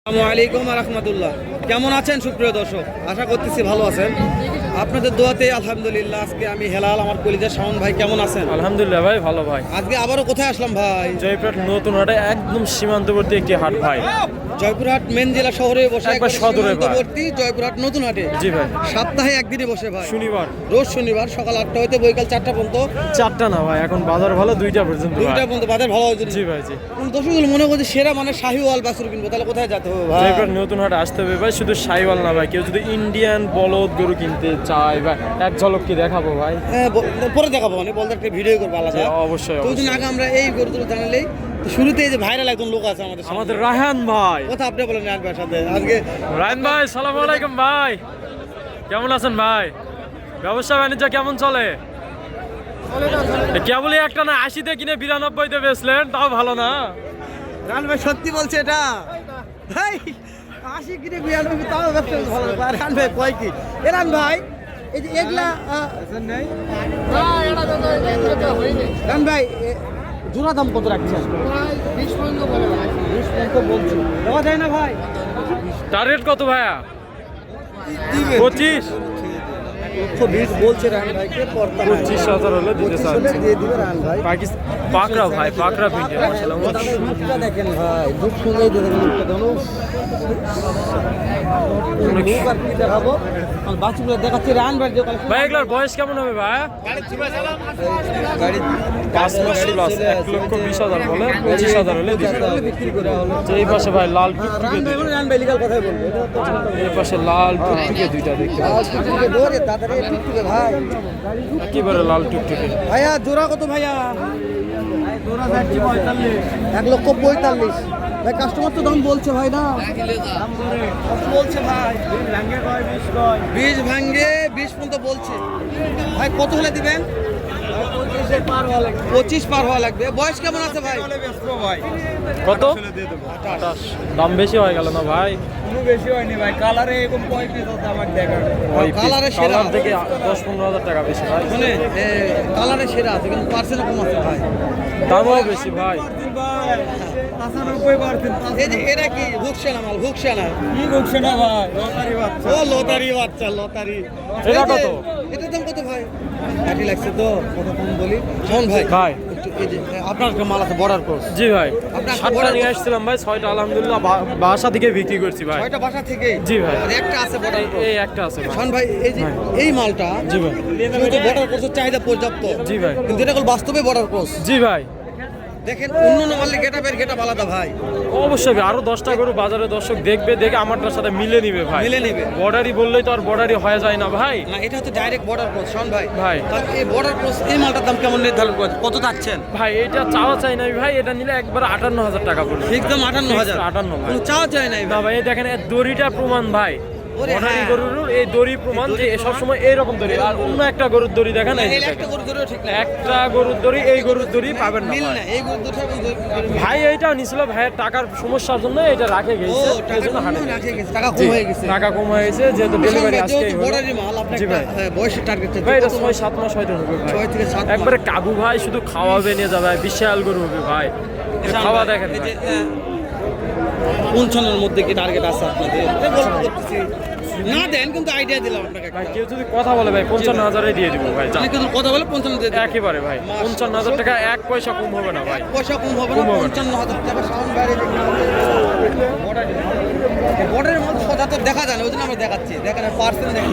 আসসালামু আলাইকুম রাহমাতুল্লাহ। কেমন আছেন সুপ্রিয় দর্শক? আশা করতেছি ভালো আছেন। আপনাদের দোয়াতে আলহামদুলিল্লাহ। আজকে আমি হেলাল, আমার কলিজার শাওন ভাই কেমন আছেন? আলহামদুলিল্লাহ ভাই, ভালো ভাই। আজকে আবারও কোথায় আসলাম ভাই? জয়পুরহাট নতুন হাটে, একদম সীমান্তবর্তী একটি হাট ভাই। জয়পুরহাট মেন জেলা শহরে বসে, একবার সদরে ভাই। সীমান্তবর্তী জয়পুরহাট নতুন হাটে। জি ভাই। সপ্তাহে একদিনে বসে ভাই, শনিবার। রোজ শনিবার সকাল 8টা হইতে বৈকাল 4টা পর্যন্ত। 4টা না ভাই, এখন বাজার ভালো 2টা পর্যন্ত ভাই। 2টা পর্যন্ত বাজার ভালো হয়েছে। জি ভাই, জি। দর্শকগুলো মনে করছে সেরা মানে শাহিওয়াল বাছুর কিনবো, তাহলে কোথায় যেতে হবে ভাই? জয়পুরহাট নতুন হাটে আসতে হবে ভাই। শুধু শাহিওয়াল না ভাই, কেউ যদি ইন্ডিয়ান বলদ গরু কিনতে চায় ভাই, এক ঝলক কি দেখাবো ভাই? হ্যাঁ, পরে দেখাবো, মানে বলতে একটা ভিডিও করবো আলাদা। অবশ্যই। দুদিন আগে আমরা এই গরুগুলো জানালেই শুরুতে এই যে ভাইরাল একজন লোক আছে আমাদের রায়হান ভাই। কথা আপনি বলেন রায়হান ভাইয়ের সাথে আজকে। রায়হান ভাই, সালামু আলাইকুম ভাই। কেমন আছেন ভাই? ব্যবসা বাণিজ্য কেমন চলে? কেবলই একটা না, 80-তে কিনে 92-তে বেচলেন, তাও ভালো না। রায়হান ভাই সত্যি বলছে এটা ভাই, 80 কিনে 92 তাও ব্যবসা ভালো। রায়হান ভাই কয় কি? রায়হান ভাই এই যে এগুলা রায়হান ভাই জোড়া দাম কত রাখছেন? 20 পর্যন্ত বলছি, দেওয়া যায় না ভাই? টার্গেট কত ভাইয়া? 25 120 বলছে রায়হান ভাইকে। 25,000 হলে দিতে চাচ্ছি। দিয়ে দিবে রায়হান ভাই। পাকড়া ভাই, পাকড়া পিন্টে মাশাআল্লাহ। মুখটা দেখেন ভাই, দুধ শুনেই দেখেন মুখটা ধরো। মুখ আর কি দেখাবো, বাচ্চাগুলো দেখাচ্ছি রায়হান ভাই। ভাই এগুলার বয়স কেমন হবে ভাই? গাড়ি 5 মাস প্লাস, 1,20,000 বলে 25,000 হলে দিবে। বিক্রি করে হলো। এই পাশে ভাই লাল টুকটুকে দুইটা। রায়হান ভাই লিগাল কথাই বলবো। এই পাশে লাল টুকটুকে দুইটা দেখতে পাচ্ছি। ধরে তাড়াতাড়ি টুকটুকে ভাই, একেবারে লাল টুকটুকে। ভাইয়া জোড়া কত ভাইয়া? জোড়া যাচ্ছি 45, 1,45,000 ভাই। কাস্টমার তো দাম বলছে ভাই, না কত বলছে ভাই? 20 ভাঙ্গে 20 পর্যন্ত বলছে ভাই। কত হলে দিবেন? 25 পার হওয়া লাগবে। বয়স কেমন আছে ভাই? কত? 28। দাম বেশি হয়ে গেল না ভাই? কোনো বেশি হয়নি ভাই, কালারে এরকম কয়েকটি কথা আমার দেখা। কালারে সেরা কালার থেকে 10-15,000 টাকা বেশি ভাই। মানে কালারে সেরা আছে, কিন্তু পার্সেন্ট কম আছে ভাই। দামও বেশি ভাই। ভাই 95%। এই যে এরা কি হুকসেনা মাল? হুকসেনা কি বলছে না ভাই, লটারি বাচ্চা। ও লতারি বাচ্চা, লতারি। এটা কত? এটার দাম কত ভাই? কাটি লাগছে তো, কত কম বলি শোন ভাই। ভাই একটু এই যে আপনার একটা মাল আছে বর্ডার কোর্স। জি ভাই, আপনার 7টা নিয়ে আসছিলাম ভাই, 6টা আলহামদুলিল্লাহ বাসা থেকে বিক্রি করছি ভাই। 6টা বাসা থেকে? জি ভাই। আর একটা আছে বর্ডার কোর্স। এই একটা আছে ভাই। শোন ভাই, এই যে এই মালটা জি ভাই। শুধু বর্ডার কোর্সের চাহিদা পর্যাপ্ত। জি ভাই। কিন্তু এটা হল বাস্তবে বর্ডার কোর্স। জি ভাই। দেখেন অন্য মালে গেটআপ আলাদা ভাই। অবশ্যই ভাই, আরো 10টা গরু বাজারে দর্শক দেখবে, দেখে আমারটার সাথে মিলে নিবে ভাই। মিলে নিবে। বর্ডারি বললেই তো আর বর্ডারি হয়ে যায় না ভাই। না, এটা হচ্ছে ডাইরেক্ট বর্ডার কোর্স। শোন ভাই, ভাই। তাহলে এই বর্ডার কোর্স এই মালটার দাম কেমন নির্ধারণ করেছে? কত চাচ্ছেন ভাই এটা চাওয়া চাই নাই ভাই, এটা নিলে একবার 58,000 টাকা পড়বে। ঠিক দাম 58,000। 58 ভাই। কোনো চাওয়া চাই নাই না ভাই। ভাই, এই দেখেন এর দড়িটা প্রমাণ ভাই। ওরে বর্ডারি হ্যাঁ। গরুর এই দড়ি প্রমাণ যে সব সময় এইরকম দড়ি, আর অন্য একটা গরুর দড়ি দেখেন এই যে এই একটা দেখেন। গরু ধরেও ঠিক না। একটা গরুর দড়ি, এই গরুর দড়ি পাবেন না মিল ভাই। না, এই গরু দুটো ভাই এইটা নিছিল ভাইয়ের টাকার সমস্যার জন্য এটা রাখে ও গেছে, টাকা এই জন্য কম হাটে রাখে গেছে, টাকা কম হয়ে গেছে। টাকা কম হয়ে গেছে, যেহেতু ডেলিভারি আজকে হলো। বর্ডারি মাল আপনি জি একটা ভাই। বয়সের টার্গেট ভাই এটা 6-7 মাস হয়তো হবে ভাই। 6 থেকে 7 একবারে কাবু ভাই, শুধু খাওয়াবে নিয়ে যাবে, বিশাল গরু হবে ভাই। খাওয়া দেখেন এই ভাই। যে 55 মধ্যে কি টার্গেট আছে আপনাদের? এই গল্প করতেছি না, দেন কিন্তু আইডিয়া দিলাম আপনাকে। ভাই কেউ যদি কথা বলে ভাই 55,000 দিয়ে দিব ভাই। আপনি কিন্তু কথা বলে 55 দিয়ে দিন। একেবারে ভাই 55,000 টাকা এক পয়সা কম হবে না ভাই। পয়সা কম হবে না। কম হবে না। 55,000 টাকা সাউন্ড বাইরে বর্ডারের মধ্যে সচরাচর দেখা যায় না, ওই জন্য আমরা দেখাচ্ছি। দেখেন পার্সেন্ট দেখেন।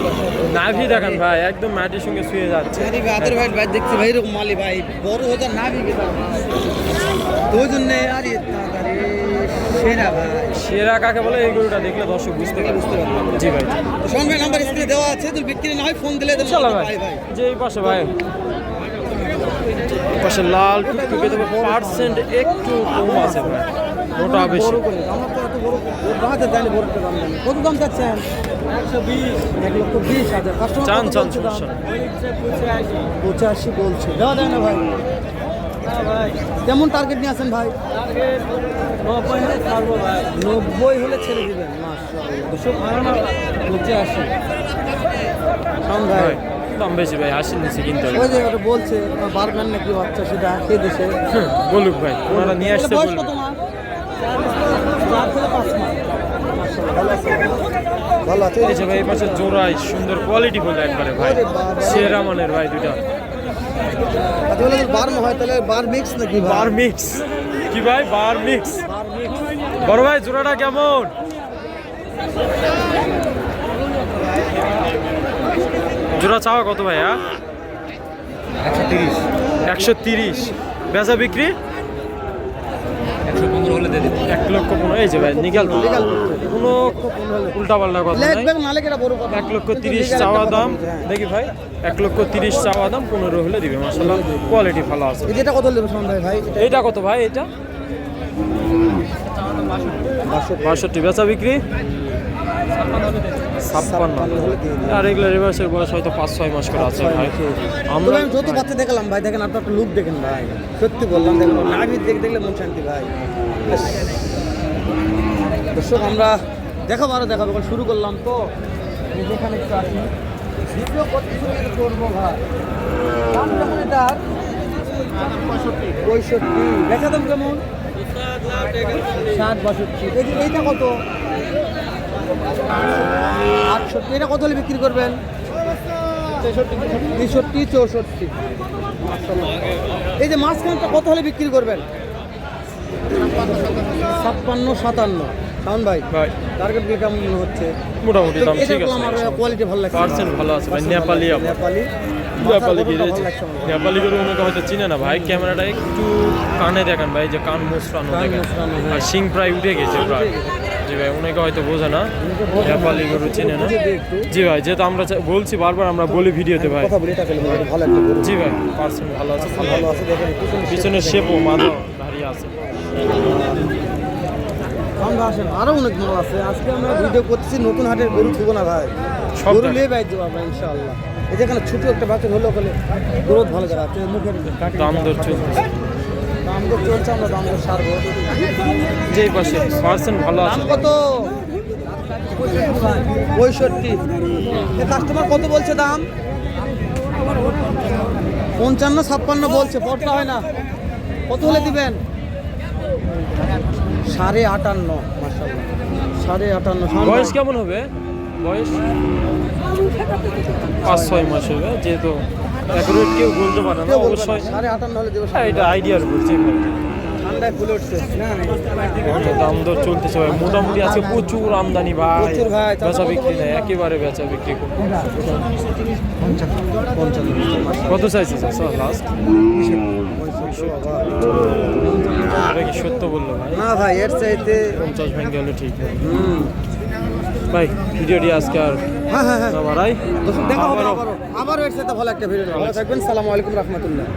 নাভি দেখেন ভাই, একদম মাটির সঙ্গে শুয়ে যাচ্ছে। আরে ভাই, আদর ভাই ভাই দেখছি ভাই, এরকম মালি ভাই বড় হতে নাবি গেছে তো, ওই জন্য আরে তাড়াতাড়ি সেরা ভাই। সেরা কাকে বলে এই গরুটা দেখলে দর্শক বুঝতে পারবে। জি ভাই। শোন ভাই, নাম্বার স্ক্রিনে দেওয়া আছে, তুই বিক্রি না হয় ফোন দিলে দেন। চলো ভাই, যে এই পাশে ভাই, এই পাশে লাল টুকটুকে দেবো, পার্সেন্ট একটু কম আছে ভাই, ওটা বেশি। আমরা তো এত বড় বাজার জানি, বড় দাম জানি। কত দাম চাচ্ছেন? 1,20,000। কাস্টমার চান চান সমস্যা না। 85 বলছে, দেওয়া যায় না ভাই? কেমন টার্গেট নিয়ে আছেন ভাই? 90 হলে ছেড়ে দিবেন। মাশাআল্লাহ 85 ভাই। দাম বেশি ভাই, 80 নিচে কিনতে হবে। ওই যে ওটা বলছে বার্গার নাকি বাচ্চা, সেটা খেয়ে দিছে। বলুক ভাই, ওনারা নিয়ে আসছে বয়স বলুক। কত মাস? 4 থেকে 5 মাস। ভালো আছে এই যে ভাই এই পাশে জোড়াই সুন্দর কোয়ালিটি বলে একবারে ভাই সেরা মানের ভাই দুইটা আচ্ছা বলে বার হয় তাহলে বার মিক্স নাকি বার মিক্স কি ভাই বার মিক্স বড় ভাই জোড়াটা কেমন জোড়া চাওয়া কত ভাইয়া 130 বেচা বিক্রি 115 হলে দিয়ে দিবো 1,15,000 এই যে ভাই নিগাল তো কোনো উল্টা পাল্টা কথা নাই লেগ মালিকেরা বড় কথা 1,30,000 চাওয়া দাম দেখি ভাই 1,30,000 চাওয়া দাম 15 হলে দিবে মাশাআল্লাহ কোয়ালিটি ভালো আছে এই যেটা কত নেবে শোন ভাই এইটা কত ভাই এটা 62 বেচা বিক্রি 56 আর এগুলো রিভার্সের বয়স হয়তো 5-6 মাস করে আছে ভাই আমরা আমি যত বাচ্চা দেখলাম ভাই দেখেন আপনার একটা লুক দেখেন ভাই সত্যি বললাম দেখেন নাভি দেখলে মন শান্তি ভাই দর্শক আমরা দেখাবো আরো দেখাবো এখন শুরু করলাম তো যেখানে একটু আসি ভিডিও করতে শুরু করবো ভাই দাম কেমন এটা 65 লেখা দাম কেমন 60-62 এইটা কত 68 এটা কত হলে বিক্রি করবেন 63-64 এই যে মাঝখানটা কত হলে বিক্রি করবেন 56-57 শাওন ভাই ভাই টার্গেট গুলো কেমন মনে হচ্ছে মোটামুটি দাম ঠিক আছে আমার কোয়ালিটি ভালো লাগছে পার্সেন্ট ভালো আছে ভাই নেপালি নেপালি নেপালি ভালো গিরেছে লাগছে আমার। নেপালি গরু অনেকে হয়তো চিনে না ভাই ক্যামেরাটা একটু কানে দেখান ভাই যে কান মোসরানো কান দেখেন মোচড়ানো, হ্যাঁ। আর শিং প্রায় উঠে গেছে প্রায় জি ভাই অনেকে হয়তো বোঝে না নেপালি গরু চিনে না জি ভাই যেহেতু আমরা বলছি বারবার আমরা বলি ভিডিওতে ভাই কথা বলি এটা খেলে ভালো একটা গরু জি ভাই পার্সেন্ট ভালো আছে ভালো আছে দেখেন পিছনের শেপও মাথা ভারী আছে আমরা আসেন আরো অনেক মাল আছে আজকে আমরা ভিডিও করতেছি নতুন হাটের গরু থুবো না ভাই সব গরু জায়গায়। নিয়ে বাইর যাবো আমরা ইনশাআল্লাহ এই যেখানে ছোট একটা বাচ্চা হলো বলে গ্রোথ ভালো জায়গা আছে মুখের কাটি দাম দর চলছে দাম দর চলছে আমরা দাম দর সারবো যেই পাশে পার্সেন্ট ভালো দাম আছে কত 65 কাস্টমার কত বলছে দাম 55-56 বলছে পড়তে হয় না কত হলে দিবেন 58.5 মাশাআল্লাহ 58.5 বয়স কেমন হবে বয়স 5-6 মাস হবে যেহেতু অ্যাকুরেট কেউ বলতে পারে না অবশ্যই 58.5 হলে দেবো হ্যাঁ, এটা আইডিয়ার বলছি ভাই ঠান্ডায় ফুলে উঠছে দাম দর চলতেছে ভাই মোটামুটি আজকে প্রচুর আমদানি ভাই প্রচুর ভাই, তারপর বেচা কত বিক্রি বলছে? নেই একেবারে বেচা বিক্রি করবো 55 কত চাইছে স্যার লাস্ট এটা কি সত্য বললো ভাই না ভাই এর চাইতে 50 ভেঙে গেলে ঠিক ভাই ভিডিওটি আজকে আর হ্যাঁ না বাড়াই দেখা হবে আবারও আবারও এর সাথে ভালো একটা ভিডিও ভালো থাকবেন সালামু আলাইকুম রহমতুল্লাহ